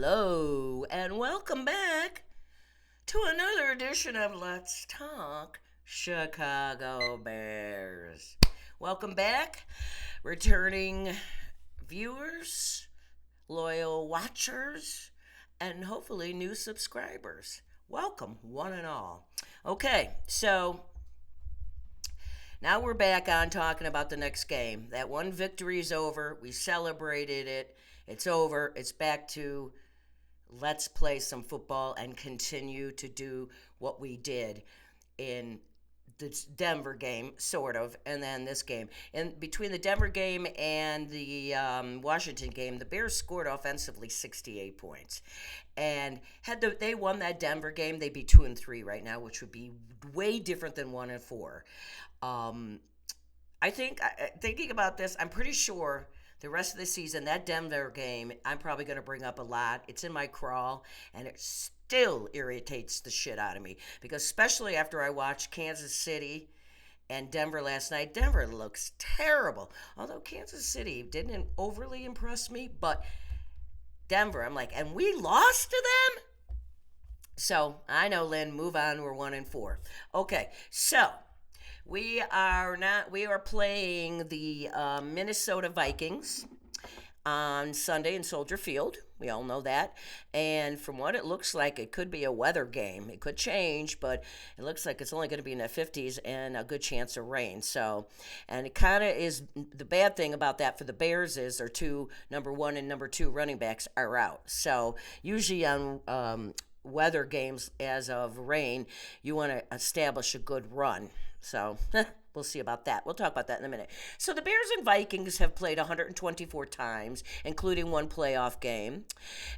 Hello, and welcome back to another edition of Let's Talk Chicago Bears. Welcome back, returning viewers, loyal watchers, and hopefully new subscribers. Welcome, one and all. Okay, so now we're back on talking about the next game. That one victory is over. We celebrated it. It's over. It's back to let's play some football and continue to do what we did in the Denver game, sort of, and then this game. And between the Denver game and the Washington game, the Bears scored offensively 68 points. And had they won that Denver game, they'd be 2-3 right now, which would be way different than 1-4. I think, thinking about this, I'm pretty sure the rest of the season, that Denver game, I'm probably going to bring up a lot. It's in my crawl, and it still irritates the shit out of me. Because especially after I watched Kansas City and Denver last night, Denver looks terrible. Although Kansas City didn't overly impress me, but Denver, I'm like, and we lost to them? So, I know, Lynn, move on. We're 1-4. Okay, so we are playing the Minnesota Vikings on Sunday in Soldier Field. We all know that. And from what it looks like, it could be a weather game. It could change, but it looks like it's only going to be in the 50s and a good chance of rain. So, and it kind of is, the bad thing about that for the Bears is their number 1 and number 2 running backs are out. So, usually on weather games as of rain, you want to establish a good run. So, we'll see about that. We'll talk about that in a minute. So, the Bears and Vikings have played 124 times, including one playoff game.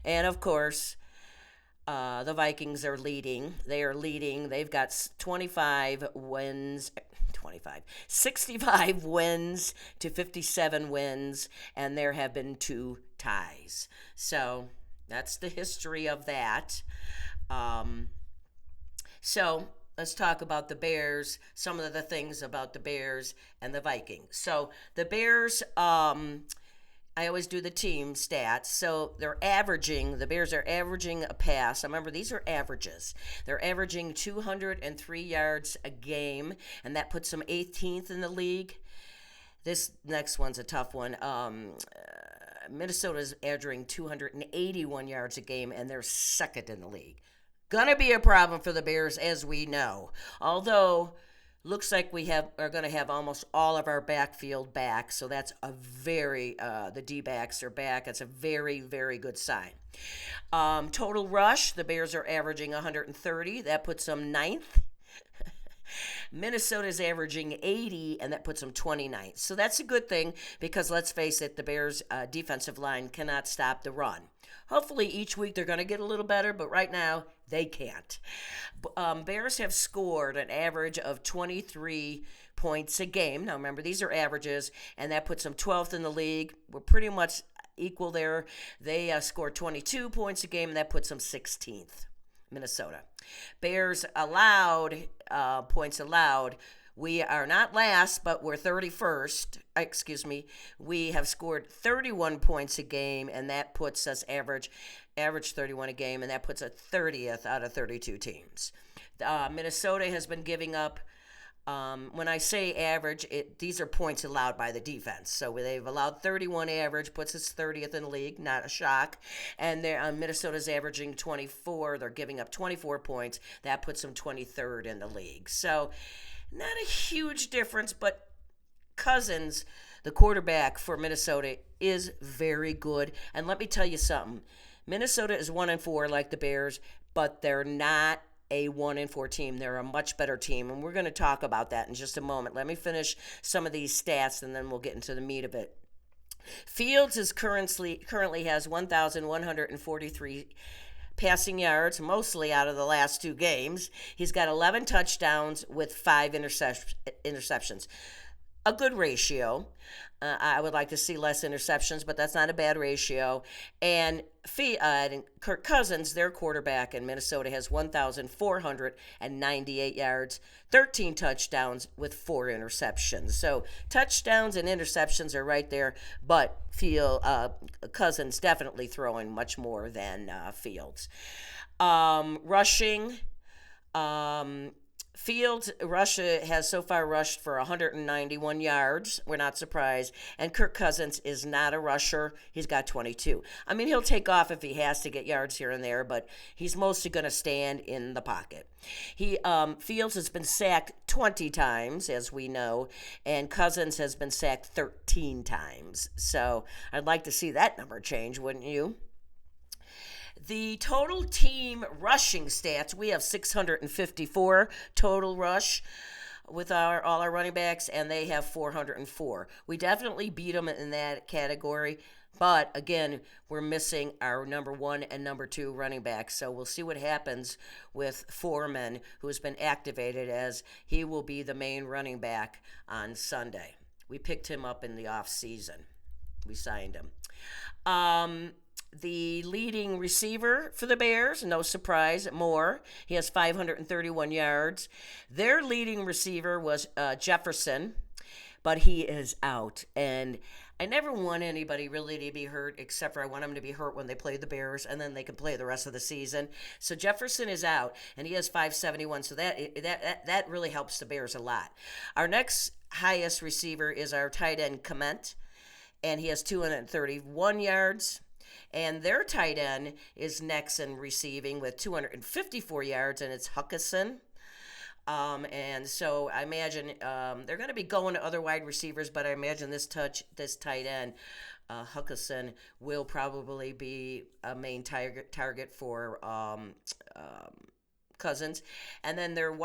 And, of course, the Vikings are leading. They are leading. They've got 65 wins to 57 wins, and there have been 2 ties. So, that's the history of that. So, let's talk about the Bears, some of the things about the Bears and the Vikings. So the Bears, I always do the team stats. So the Bears are averaging a pass. Remember, these are averages. They're averaging 203 yards a game, and that puts them 18th in the league. This next one's a tough one. Minnesota's averaging 281 yards a game, and they're second in the league. Gonna be a problem for the Bears, as we know. Although, looks like are going to have almost all of our backfield back, so that's the D-backs are back. That's a very, very good sign. Total rush, the Bears are averaging 130. That puts them 9th. Minnesota's averaging 80, and that puts them 29th. So that's a good thing because, let's face it, the Bears' defensive line cannot stop the run. Hopefully each week they're going to get a little better, but right now they can't. Bears have scored an average of 23 points a game. Now remember, these are averages, and that puts them 12th in the league. We're pretty much equal there. They scored 22 points a game, and that puts them 16th. Minnesota. Bears points allowed. We are not last, but we're 31st. We have scored 31 points a game, and that puts us average 31 a game, and that puts us 30th out of 32 teams. Minnesota has been giving up. When I say average, these are points allowed by the defense. So they've allowed 31 average, puts us 30th in the league, not a shock. And Minnesota's averaging 24. They're giving up 24 points. That puts them 23rd in the league. So not a huge difference, but Cousins, the quarterback for Minnesota, is very good. And let me tell you something. Minnesota is 1-4 like the Bears, but they're not a 1-4 team. They're a much better team, and we're going to talk about that in just a moment. Let me finish some of these stats, and then we'll get into the meat of it. Fields currently has 1,143 passing yards, mostly out of the last 2 games. He's got 11 touchdowns with 5 interceptions. a good ratio. I would like to see less interceptions, but that's not a bad ratio. And Kirk Cousins, their quarterback in Minnesota, has 1,498 yards, 13 touchdowns with 4 interceptions. So touchdowns and interceptions are right there, but Cousins definitely throwing much more than Fields. Rushing. Um, Fields Russia has so far rushed for 191 yards. We're not surprised. And Kirk Cousins is not a rusher. He's got 22. I mean, he'll take off if he has to get yards here and there, but he's mostly going to stand in the pocket. Fields has been sacked 20 times, as we know, and Cousins has been sacked 13 times. So I'd like to see that number change, wouldn't you? The total team rushing stats, we have 654 total rush with all our running backs, and they have 404. We definitely beat them in that category, but again, we're missing our number one and number two running backs. So we'll see what happens with Foreman, who has been activated as he will be the main running back on Sunday. We picked him up in the off season. We signed him. The leading receiver for the Bears, no surprise, Moore. He has 531 yards. Their leading receiver was Jefferson, but he is out. And I never want anybody really to be hurt, except for I want them to be hurt when they play the Bears, and then they can play the rest of the season. So Jefferson is out, and he has 571. So that really helps the Bears a lot. Our next highest receiver is our tight end Kmet, and he has 231 yards. And their tight end is next in receiving with 254 yards, and it's Huckison. And so I imagine they're going to be going to other wide receivers, but I imagine this tight end, Huckison, will probably be a main target for Cousins. And then their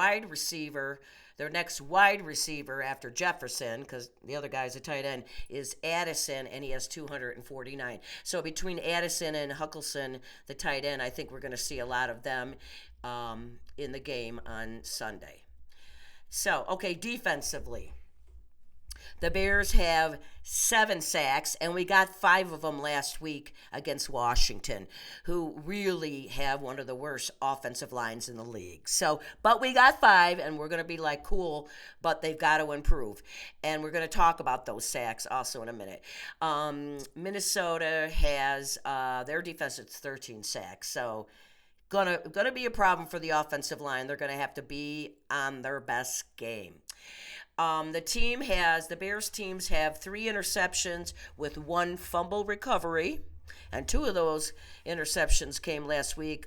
next wide receiver after Jefferson, because the other guy's a tight end, is Addison, and he has 249. So between Addison and Huckleson, the tight end, I think we're going to see a lot of them in the game on Sunday. So, okay, defensively. The Bears have 7 sacks, and we got 5 of them last week against Washington, who really have one of the worst offensive lines in the league. So, but we got 5, and we're going to be like, cool, but they've got to improve. And we're going to talk about those sacks also in a minute. Minnesota has their defense at 13 sacks, so gonna be a problem for the offensive line. They're going to have to be on their best game. The Bears teams have 3 interceptions with 1 fumble recovery, and 2 of those interceptions came last week,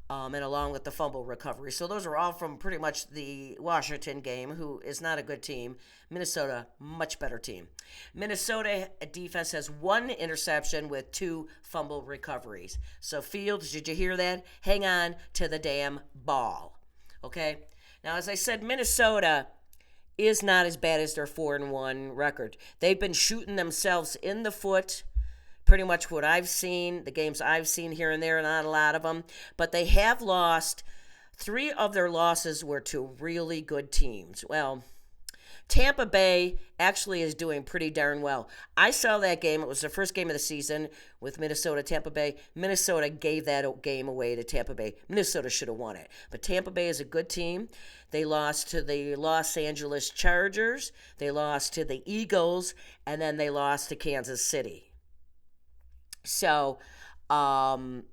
and along with the fumble recovery. So those are all from pretty much the Washington game, who is not a good team. Minnesota, much better team. Minnesota defense has 1 interception with 2 fumble recoveries. So Fields, did you hear that? Hang on to the damn ball. Okay? Now, as I said, Minnesota is not as bad as their 4-1 record. They've been shooting themselves in the foot. Pretty much what I've seen, the games I've seen here and there, not a lot of them. But they have lost. 3 of their losses were to really good teams. Well, Tampa Bay actually is doing pretty darn well. I saw that game. It was the first game of the season with Minnesota, Tampa Bay. Minnesota gave that game away to Tampa Bay. Minnesota should have won it. But Tampa Bay is a good team. They lost to the Los Angeles Chargers. They lost to the Eagles. And then they lost to Kansas City. So, and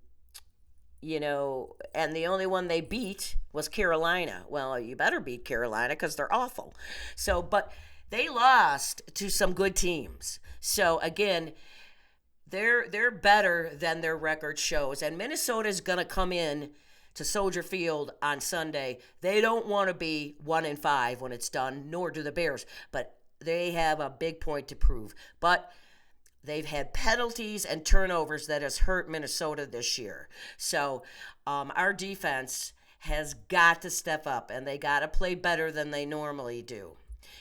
the only one they beat was Carolina. Well, you better beat Carolina because they're awful. So, but they lost to some good teams. So, again, they're better than their record shows. And Minnesota's going to come in to Soldier Field on Sunday. They don't want to be 1-5 when it's done, nor do the Bears. But they have a big point to prove. But they've had penalties and turnovers that has hurt Minnesota this year. So our defense has got to step up, and they got to play better than they normally do.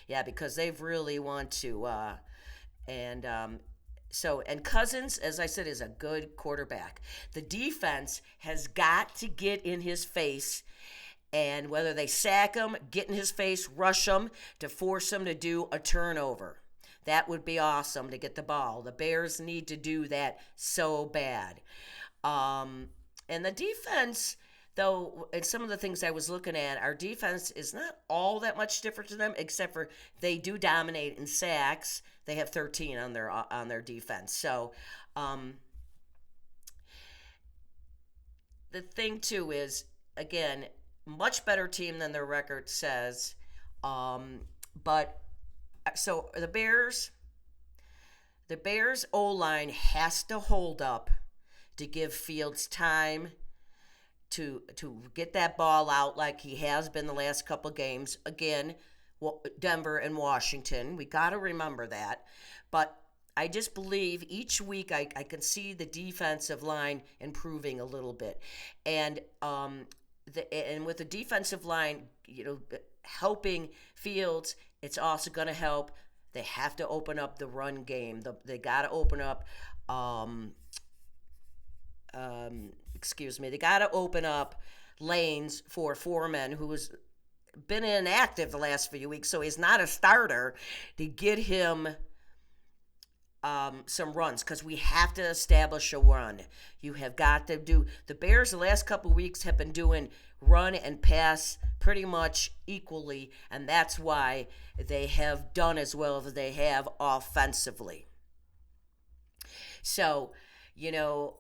Yeah, because they've really want to. And Cousins, as I said, is a good quarterback. The defense has got to get in his face And whether they sack him, get in his face, rush him to force him to do a turnover. That would be awesome to get the ball. The Bears need to do that so bad. And the defense, though, and some of the things I was looking at, our defense is not all that much different to them, except for they do dominate in sacks. They have 13 on their defense. So the thing too is, again, much better team than their record says. But so the Bears O-line has to hold up to give Fields time to get that ball out like he has been the last couple of games. Again, Denver and Washington. We got to remember that. But I just believe each week I can see the defensive line improving a little bit. And and with the defensive line, helping Fields, it's also going to help. They have to open up the run game. They got to open up. They got to open up lanes for Foreman, who's been inactive the last few weeks, so he's not a starter, to get him some runs, because we have to establish a run. You have got to do. The Bears the last couple of weeks have been doing run and pass pretty much equally, and that's why they have done as well as they have offensively. So, the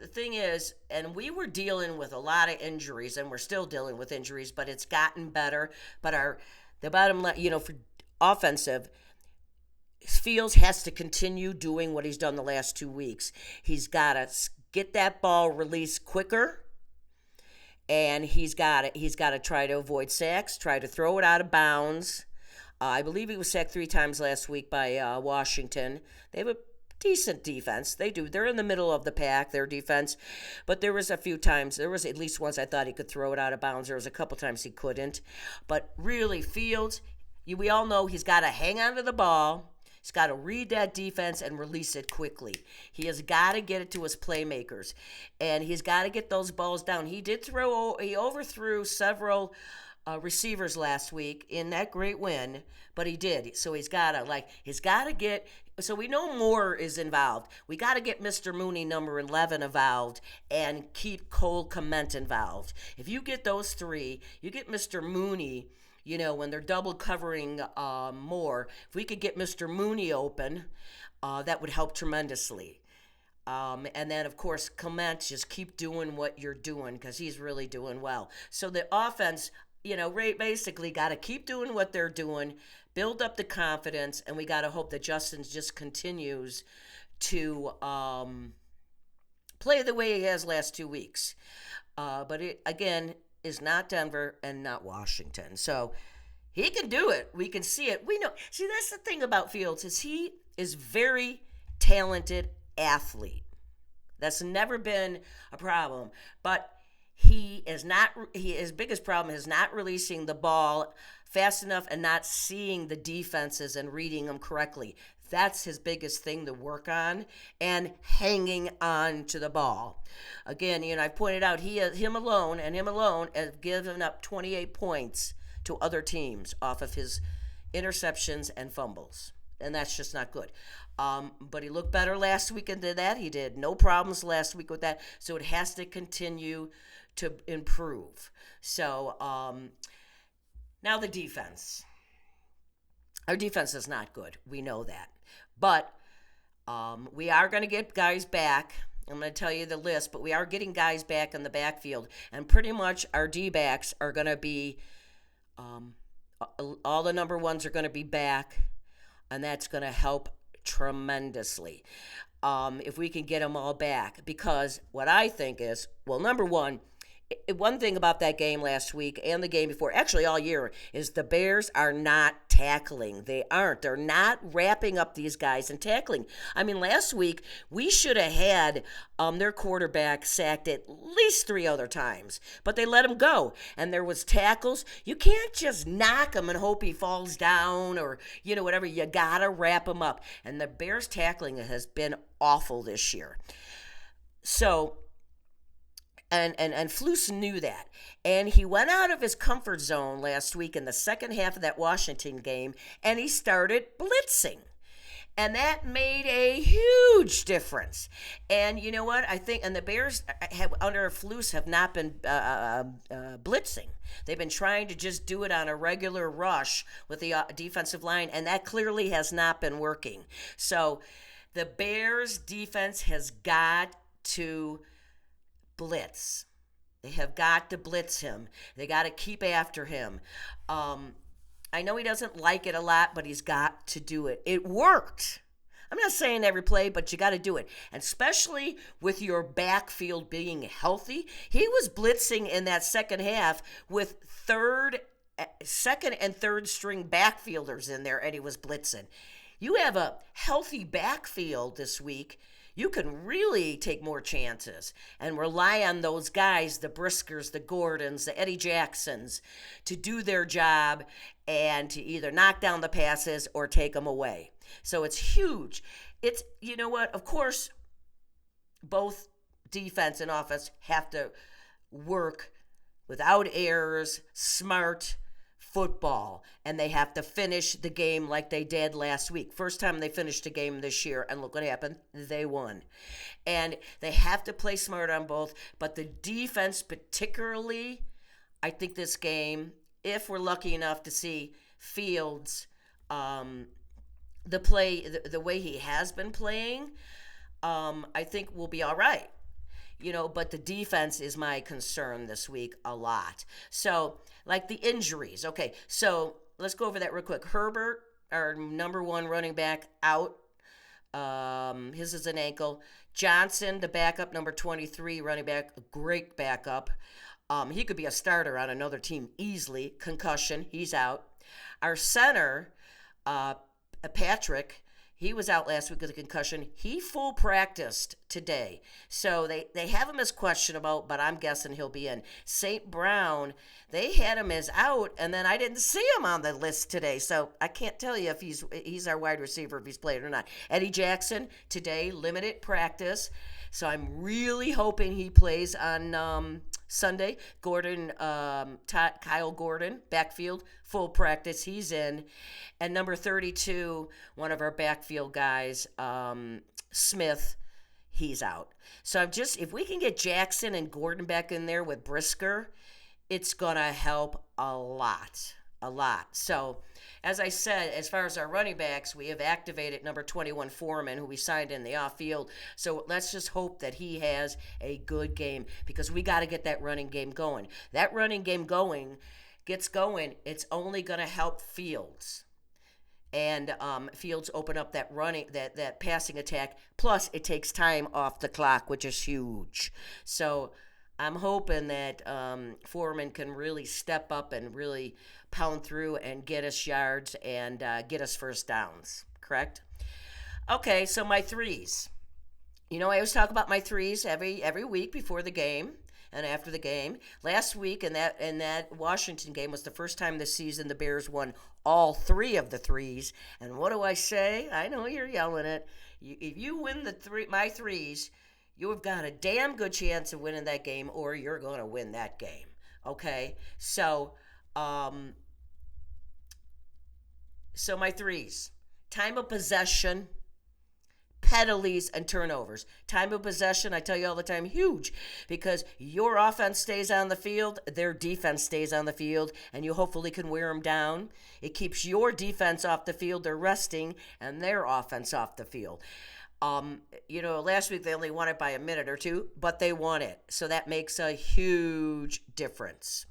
thing is, and we were dealing with a lot of injuries, and we're still dealing with injuries, but it's gotten better. But the bottom line, for offensive, Fields has to continue doing what he's done the last 2 weeks. He's got to get that ball released quicker, and he's got to try to avoid sacks, try to throw it out of bounds. I believe he was sacked 3 times last week by Washington. They have a decent defense. They do. They're in the middle of the pack, their defense. But there was a few times, there was at least once I thought he could throw it out of bounds. There was a couple times he couldn't. But really, Fields, we all know he's got to hang on to the ball. He's got to read that defense and release it quickly. He has got to get it to his playmakers. And he's got to get those balls down. He overthrew several receivers last week in that great win, but he did. So he's got to get, so we know Moore is involved. We got to get Mr. Mooney, number 11, involved, and keep Cole Kmet involved. If you get those 3, you get Mr. Mooney, when they're double covering Moore. If we could get Mr. Mooney open, that would help tremendously. And then, of course, Kmet, just keep doing what you're doing, because he's really doing well. So the offense, basically got to keep doing what they're doing, build up the confidence, and we got to hope that Justin just continues to play the way he has last 2 weeks. But it, again, is not Denver and not Washington. So he can do it. We can see it. We know. See, that's the thing about Fields, is he is very talented athlete. That's never been a problem. But his biggest problem is not releasing the ball fast enough and not seeing the defenses and reading them correctly. That's his biggest thing to work on, and hanging on to the ball. Again, I've pointed out him alone has given up 28 points to other teams off of his interceptions and fumbles, and that's just not good. But he looked better last week and did that. He did no problems last week with that, so it has to continue to improve. So now the defense. Our defense is not good. We know that. But we are going to get guys back. I'm going to tell you the list, but we are getting guys back in the backfield. And pretty much our D-backs are going to be, all the number 1s are going to be back, and that's going to help tremendously if we can get them all back. Because what I think is, well, number 1, one thing about that game last week and the game before, actually all year, is the Bears are not tackling. They aren't. They're not wrapping up these guys and tackling. I mean, last week we should have had their quarterback sacked at least 3 other times, but they let him go. And there was tackles. You can't just knock him and hope he falls down or, whatever. You got to wrap him up. And the Bears tackling has been awful this year. So And Flus knew that. And he went out of his comfort zone last week in the second half of that Washington game, and he started blitzing. And that made a huge difference. And you know what? I think, and the Bears have, under Flus have not been blitzing. They've been trying to just do it on a regular rush with the defensive line, and that clearly has not been working. So the Bears defense has got to blitz. They have got to blitz him. They got to keep after him. I know he doesn't like it a lot, but he's got to do it. It worked. I'm not saying every play, but you got to do it. And especially with your backfield being healthy. He was blitzing in that second half with second and third string backfielders in there, and he was blitzing. You have a healthy backfield this week, you can really take more chances and rely on those guys, the Briskers, the Gordons, the Eddie Jacksons, to do their job and to either knock down the passes or take them away. So it's huge. It's, you know what, of course, both defense and offense have to work without errors, smart football, and they have to finish the game like they did last week. First time they finished a game this year, and look what happened. They won. And they have to play smart on both, but the defense particularly, I think this game, if we're lucky enough to see Fields, the way he has been playing, I think we'll be all right. But the defense is my concern this week a lot. So, like the injuries. Okay, so let's go over that real quick. Herbert, our number one running back, out. His is an ankle. Johnson, the backup, number 23 running back, a great backup. He could be a starter on another team easily. Concussion, he's out. Our center, Patrick, he was out last week with a concussion. He full practiced today. So they have him as questionable, but I'm guessing he'll be in. St. Brown, they had him as out, and then I didn't see him on the list today. So I can't tell you if he's our wide receiver, if he's played or not. Eddie Jackson, today, limited practice. So I'm really hoping he plays on Sunday. Kyle Gordon, backfield, full practice. He's in. And number 32, one of our backfield guys, Smith, he's out. So if we can get Jackson and Gordon back in there with Brisker, it's going to help a lot. So, as I said, as far as our running backs, we have activated number 21 Foreman, who we signed in the off-field. So let's just hope that he has a good game, because we got to get that running game going. That running game gets going, it's only going to help Fields. And Fields open up that running, that passing attack. Plus, it takes time off the clock, which is huge. So I'm hoping that Foreman can really step up and really pound through and get us yards and get us first downs. Correct? Okay, so my threes. I always talk about my threes every week before the game and after the game. Last week in that Washington game was the first time this season the Bears won all three of the threes. And what do I say? I know you're yelling it. If you win my threes, you've got a damn good chance of winning that game, or you're going to win that game. Okay? So my threes. Time of possession, penalties, and turnovers. Time of possession, I tell you all the time, huge, because your offense stays on the field, their defense stays on the field, and you hopefully can wear them down. It keeps your defense off the field, they're resting, and their offense off the field. Last week they only won it by a minute or two, but they won it. So that makes a huge difference.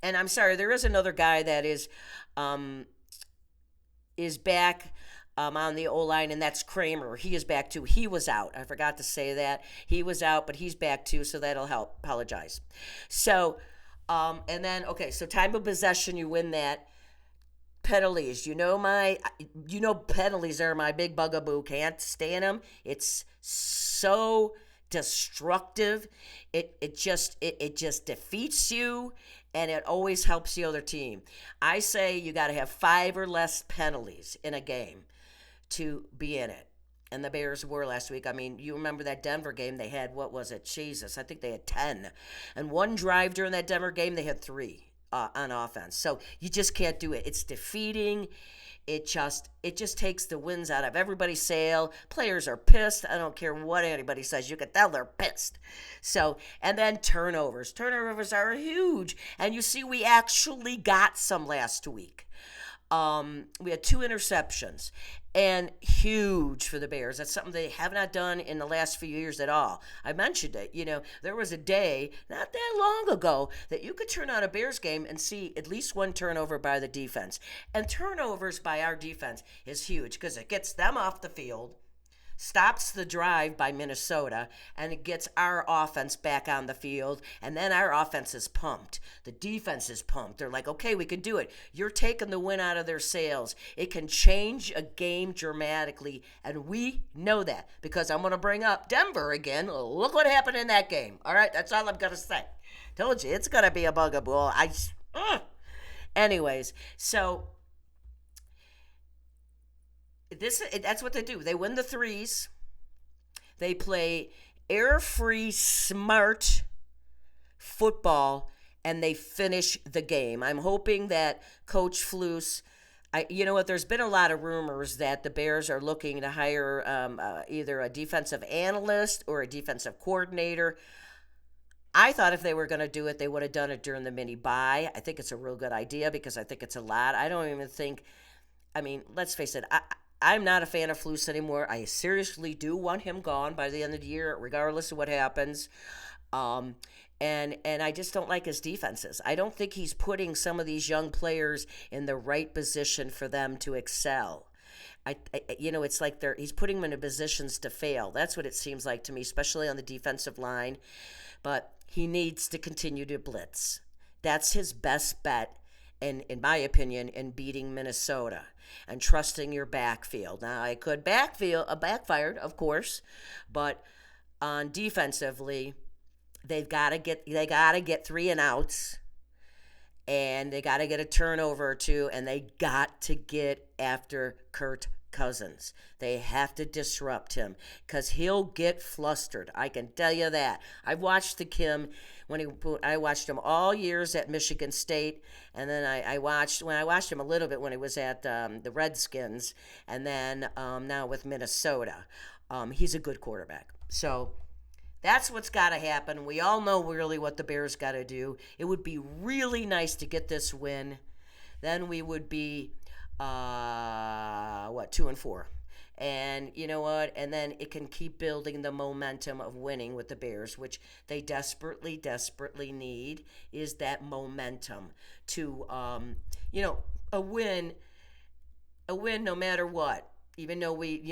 And I'm sorry, there is another guy that is back on the O-line, and that's Kramer. He is back too. He was out. I forgot to say that. He was out, but he's back too, so that'll help. Apologize. So, and then, okay, so time of possession, you win that. Penalties. Penalties are my big bugaboo. Can't stand them. It's so destructive. It just defeats you, and it always helps the other team. I say you got to have 5 or less penalties in a game to be in it. And the Bears were last week. I mean, you remember that Denver game? They had, what was it? Jesus, I think they had 10. And one drive during that Denver game, they had three on offense. So you just can't do it. It's defeating. It just takes the winds out of everybody's sail. Players are pissed. I don't care what anybody says. You can tell they're pissed. So, and then turnovers. Turnovers are huge. And you see, we actually got some last week. We had 2 interceptions, and huge for the Bears. That's something they have not done in the last few years at all. I mentioned it. There was a day not that long ago that you could turn on a Bears game and see at least one turnover by the defense. And turnovers by our defense is huge because it gets them off the field, stops the drive by Minnesota, and it gets our offense back on the field, and then our offense is pumped. The defense is pumped. They're like, okay, we can do it. You're taking the win out of their sails. It can change a game dramatically, and we know that because I'm going to bring up Denver again. Look what happened in that game. All right, that's all I'm going to say. Told you, it's going to be a bugaboo. Anyways, so that's what they do. They win the threes. They play air-free, smart football, and they finish the game. I'm hoping that Coach Flus, you know what, there's been a lot of rumors that the Bears are looking to hire either a defensive analyst or a defensive coordinator. I thought if they were going to do it, they would have done it during the mini-bye. I think it's a real good idea because I think it's a lot. I don't even think, let's face it, I'm not a fan of Flus anymore. I seriously do want him gone by the end of the year, regardless of what happens. And I just don't like his defenses. I don't think he's putting some of these young players in the right position for them to excel. It's like he's putting them in positions to fail. That's what it seems like to me, especially on the defensive line. But he needs to continue to blitz. That's his best bet, in my opinion, in beating Minnesota and trusting your backfield. Now, I could backfired, of course, but on defensively, they got to get 3 and outs, and they got to get a turnover or 2, and they got to get after Kirk Cousins. They have to disrupt him because he'll get flustered. I can tell you that. I've watched I watched him all years at Michigan State, and then I watched him a little bit when he was at the Redskins, and then now with Minnesota. He's a good quarterback. So that's what's got to happen. We all know really what the Bears got to do. It would be really nice to get this win. Then we would be 2-4. And you know what? And then it can keep building the momentum of winning with the Bears, which they desperately, desperately need, is that momentum to, a win no matter what. Even though we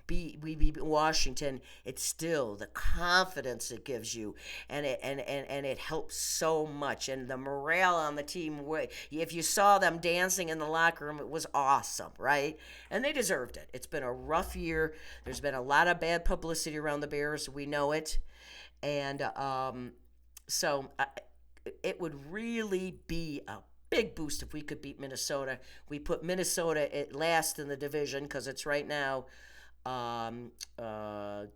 beat Washington, it's still the confidence it gives you, and it helps so much, and the morale on the team. If you saw them dancing in the locker room, it was awesome, right? And they deserved it. It's been a rough year. There's been a lot of bad publicity around the Bears. We know it, and it would really be a big boost if we could beat Minnesota. We put Minnesota at last in the division because it's right now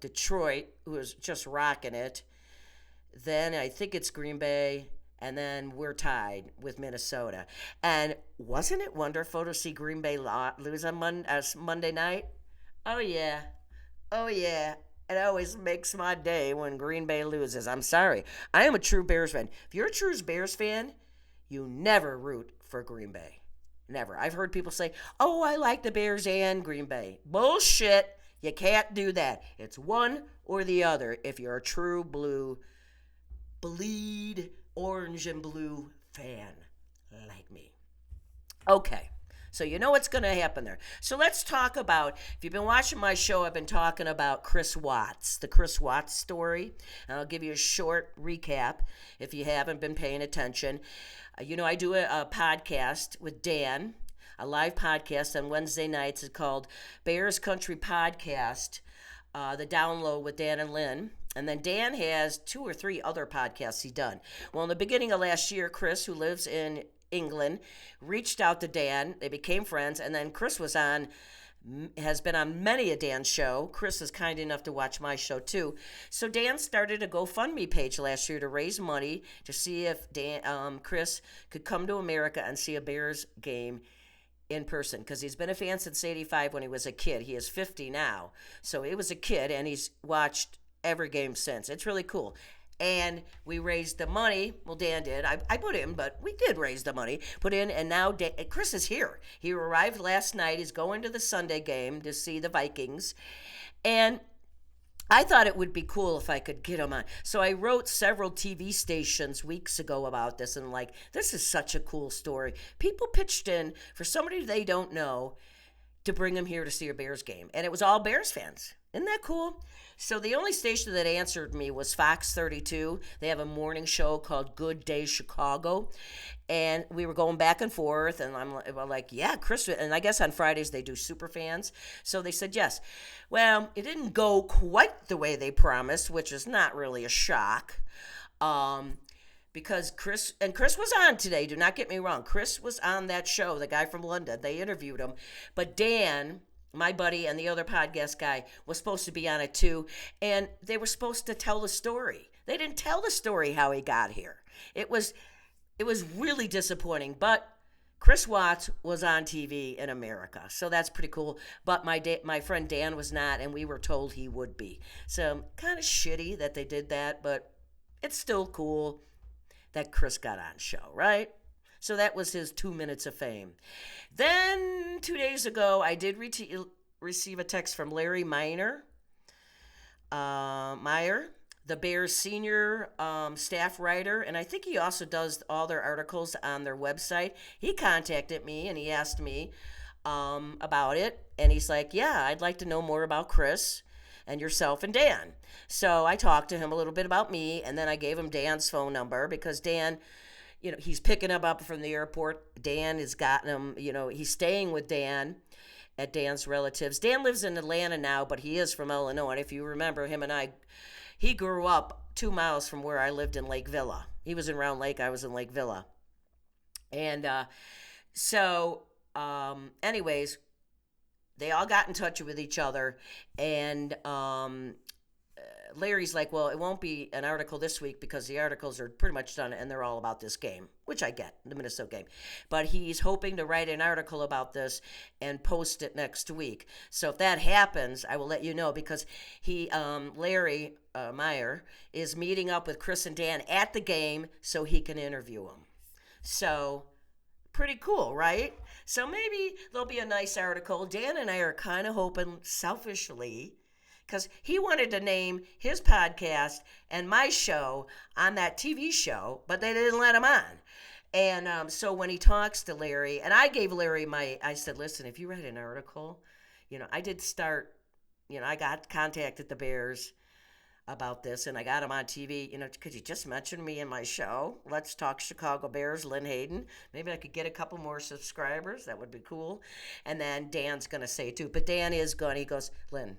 Detroit, who is just rocking it. Then I think it's Green Bay, and then we're tied with Minnesota. And wasn't it wonderful to see Green Bay lose on Monday night? Oh, yeah. It always makes my day when Green Bay loses. I'm sorry. I am a true Bears fan. If you're a true Bears fan, you never root for Green Bay. Never. I've heard people say, oh, I like the Bears and Green Bay. Bullshit. You can't do that. It's one or the other if you're a true bleed orange and blue fan like me. Okay. So you know what's going to happen there. So let's talk about, if you've been watching my show, I've been talking about Chris Watts, the Chris Watts story. And I'll give you a short recap if you haven't been paying attention. I do a podcast with Dan, a live podcast on Wednesday nights. It's called Bears Country Podcast, the download with Dan and Lynn. And then Dan has 2 or 3 other podcasts he's done. Well, in the beginning of last year, Chris, who lives in England, reached out to Dan. They became friends, and then Chris was on has been on many a Dan show. Chris is kind enough to watch my show too. So Dan started a GoFundMe page last year to raise money to see if Chris could come to America and see a Bears game in person, because he's been a fan since '85 when he was a kid. He is 50 now, so he was a kid and he's watched every game since. It's really cool. And we raised the money. Well, Dan did. I put in, but we did raise the money. Put in, and now Chris is here. He arrived last night. He's going to the Sunday game to see the Vikings. And I thought it would be cool if I could get him on. So I wrote several TV stations weeks ago about this, and like, this is such a cool story. People pitched in for somebody they don't know to bring him here to see a Bears game. And it was all Bears fans. Isn't that cool? So the only station that answered me was Fox 32. They have a morning show called Good Day Chicago. And we were going back and forth, and I'm like, yeah, Chris. And I guess on Fridays they do super fans. So they said yes. Well, it didn't go quite the way they promised, which is not really a shock. Because Chris was on today. Do not get me wrong. Chris was on that show, the guy from London. They interviewed him. But Dan, my buddy, and the other podcast guy was supposed to be on it too, and they were supposed to tell the story. They didn't tell the story how he got here. It was really disappointing, but Chris Watts was on TV in America, so that's pretty cool. But my friend Dan was not, and we were told he would be. So kind of shitty that they did that, but it's still cool that Chris got on show, right? So that was his 2 minutes of fame. Then 2 days ago, I did receive a text from Larry Meyer, the Bears senior staff writer, and I think he also does all their articles on their website. He contacted me and he asked me about it, and he's like, yeah, I'd like to know more about Chris and yourself and Dan. So I talked to him a little bit about me, and then I gave him Dan's phone number, because Dan, he's picking him up from the airport. Dan has gotten him, he's staying with Dan at Dan's relatives. Dan lives in Atlanta now, but he is from Illinois. And if you remember him and he grew up 2 miles from where I lived in Lake Villa. He was in Round Lake. I was in Lake Villa. And anyways, they all got in touch with each other, and Larry's like, well, it won't be an article this week because the articles are pretty much done and they're all about this game, which I get, the Minnesota game. But he's hoping to write an article about this and post it next week. So if that happens, I will let you know, because Larry Meyer is meeting up with Chris and Dan at the game so he can interview them. So pretty cool, right? So maybe there'll be a nice article. Dan and I are kind of hoping, selfishly, because he wanted to name his podcast and my show on that TV show, but they didn't let him on. And so when he talks to Larry, and I gave Larry I said, listen, if you write an article, I did start, I got contacted the Bears about this, and I got him on TV. Could you just mention me in my show? Let's Talk Chicago Bears, Lynn Hayden. Maybe I could get a couple more subscribers. That would be cool. And then Dan's going to say it too. But Dan is going, he goes, Lynn,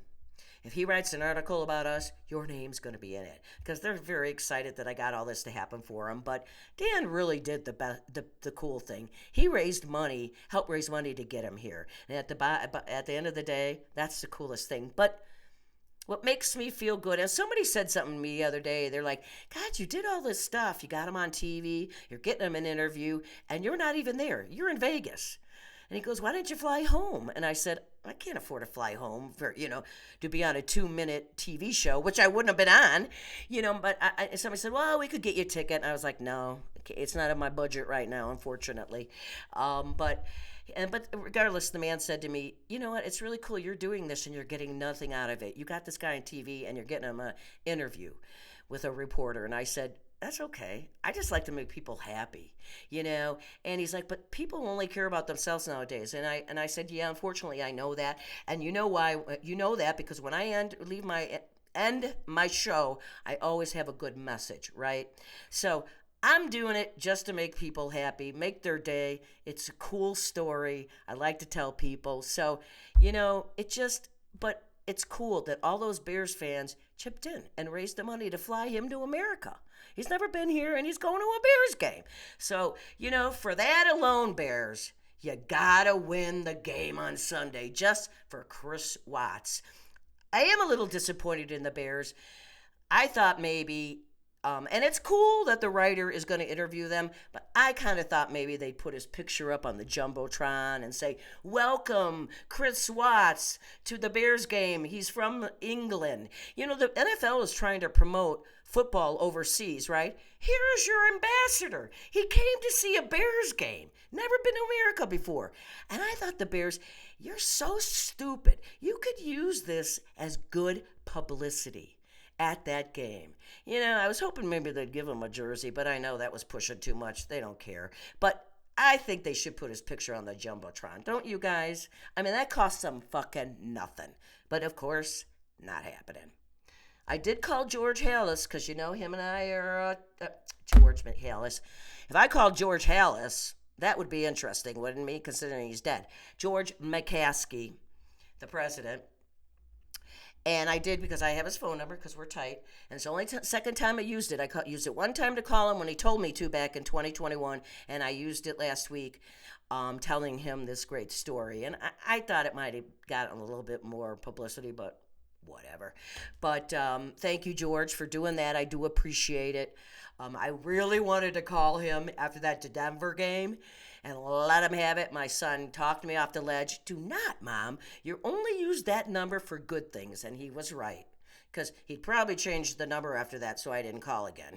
if he writes an article about us, your name's going to be in it. Because they're very excited that I got all this to happen for him. But Dan really did the cool thing. He helped raise money to get him here. And at the end of the day, that's the coolest thing. But what makes me feel good, and somebody said something to me the other day, they're like, God, you did all this stuff. You got him on TV, you're getting him an interview, and you're not even there. You're in Vegas. And he goes, why didn't you fly home? And I said, I can't afford to fly home for, to be on a 2-minute TV show, which I wouldn't have been on, but somebody said, well, we could get you a ticket. And I was like, no, it's not in my budget right now, unfortunately. But regardless, the man said to me, you know what, it's really cool you're doing this and you're getting nothing out of it. You got this guy on TV and you're getting him an interview with a reporter. And I said, that's okay. I just like to make people happy, And he's like, but people only care about themselves nowadays. And I said, yeah, unfortunately, I know that. And you know why? You know that because when I end my show, I always have a good message, right? So I'm doing it just to make people happy, make their day. It's a cool story. I like to tell people. So, but it's cool that all those Bears fans chipped in and raised the money to fly him to America. He's never been here, and he's going to a Bears game. So, for that alone, Bears, You gotta win the game on Sunday just for Chris Watts. I am a little disappointed in the Bears. I thought maybe, and it's cool that the writer is going to interview them, but I kind of thought maybe they'd put his picture up on the Jumbotron and say, "Welcome, Chris Watts, to the Bears game. He's from England." You know, the NFL is trying to promote football overseas, right? Here is your ambassador. He came to see a Bears game. Never been to America before. And I thought the Bears, you're so stupid. You could use this as good publicity at that game. You know, I was hoping maybe they'd give him a jersey, but I know that was pushing too much. They don't care. But I think they should put his picture on the Jumbotron. Don't you guys? I mean, that costs them fucking nothing. But of course, not happening. I did call George Halas because, you know, him and I are George Halas. If I called George Halas, that would be interesting, wouldn't me, considering he's dead. George McCaskey, the president. And I did because I have his phone number because we're tight. And it's the only second time I used it. I used it one time to call him when he told me to back in 2021. And I used it last week telling him this great story. And I thought it might have gotten a little bit more publicity, but whatever. But thank you, George, for doing that. I do appreciate it. I really wanted to call him after that Denver game and let him have it. My son talked me off the ledge. Do not, Mom. You only use that number for good things. And he was right. Because he'd probably changed the number after that, so I didn't call again.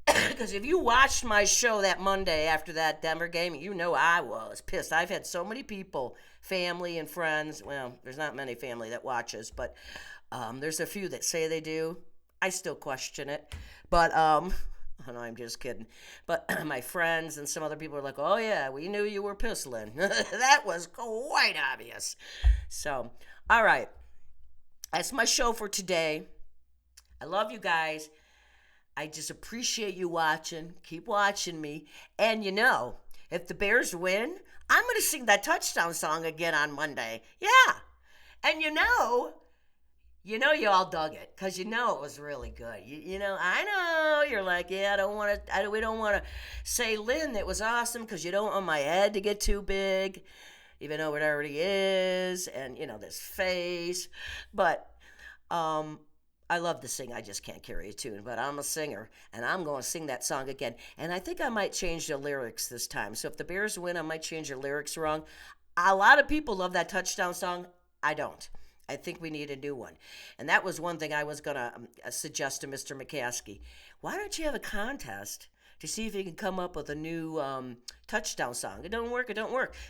Because if you watched my show that Monday after that Denver game, you know I was pissed. I've had so many people, family and friends. Well, there's not many family that watches, but there's a few that say they do. I still question it. But, oh no, I'm just kidding. But my friends and some other people are like, "Oh yeah, we knew you were pissed, Lynn." That was quite obvious. So, all right. That's my show for today. I love you guys. I just appreciate you watching. Keep watching me. And you know, if the Bears win, I'm going to sing that touchdown song again on Monday. Yeah. And you know you all dug it because you know it was really good. You know, I know you're like, yeah, we don't want to say, Lynn, it was awesome because you don't want my head to get too big, even though it already is. And, you know, this face. But, I love to sing. I just can't carry a tune, but I'm a singer, and I'm going to sing that song again. And I think I might change the lyrics this time. So if the Bears win, I might change the lyrics wrong. A lot of people love that touchdown song. I don't. I think we need a new one. And that was one thing I was going to suggest to Mr. McCaskey. Why don't you have a contest to see if you can come up with a new touchdown song? It don't work.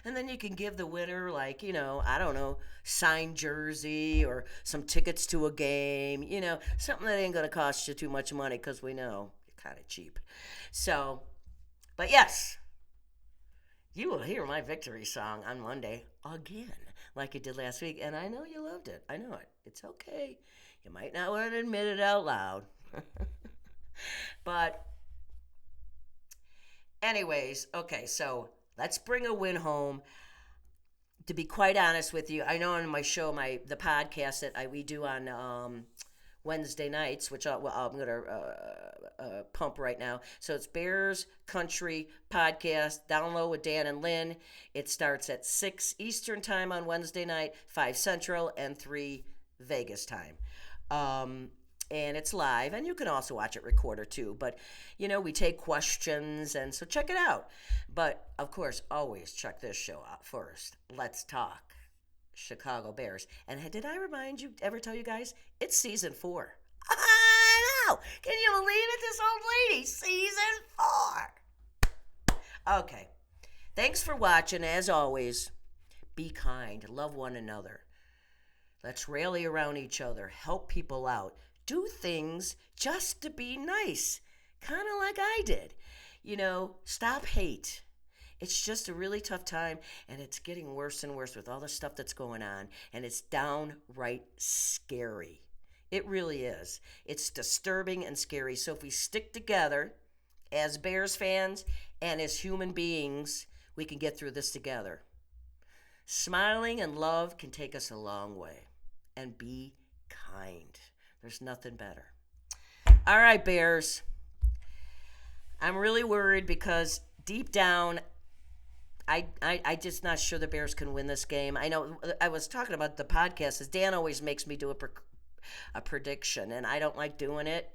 And then you can give the winner, like, you know, I don't know, signed jersey or some tickets to a game, you know, something that ain't going to cost you too much money because we know you're kind of cheap. So, but yes, you will hear my victory song on Monday again, like you did last week. And I know you loved it. I know it. It's okay. You might not want to admit it out loud. But anyways, okay, so let's bring a win home. To be quite honest with you, I know on my show, the podcast that we do on Wednesday nights, which I'm going to pump right now. So it's Bears Country Podcast, Download with Dan and Lynn. It starts at 6 Eastern Time on Wednesday night, 5 Central, and 3 Vegas time. And it's live, and you can also watch it recorded too. But, you know, we take questions, and so check it out. But, of course, always check this show out first. Let's Talk Chicago Bears. And did I ever tell you guys, it's season 4. I know! Can you believe it, this old lady? Season 4! Okay. Thanks for watching, as always. Be kind. Love one another. Let's rally around each other. Help people out. Do things just to be nice, kind of like I did. You know, stop hate. It's just a really tough time, and it's getting worse and worse with all the stuff that's going on, and it's downright scary. It really is. It's disturbing and scary. So if we stick together as Bears fans and as human beings, we can get through this together. Smiling and love can take us a long way. And be kind. There's nothing better. All right, Bears. I'm really worried because deep down, I just not sure the Bears can win this game. I know I was talking about the podcast. As Dan always makes me do a prediction, and I don't like doing it.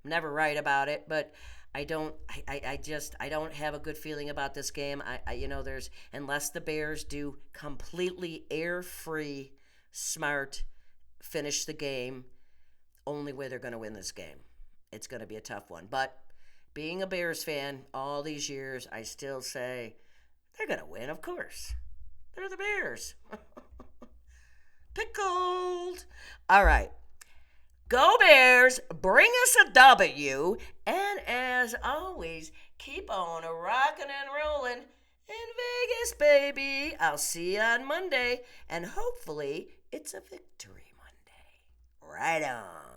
I'm never right about it, but I don't have a good feeling about this game. There's unless the Bears do completely air free, smart, finish the game. Only way they're going to win this game. It's going to be a tough one, but being a Bears fan all these years, I still say they're going to win, of course. They're the Bears. Pickled. All right. Go Bears. Bring us a W. And as always, keep on rocking and rolling in Vegas, baby. I'll see you on Monday. And hopefully, it's a victory Monday. Right on.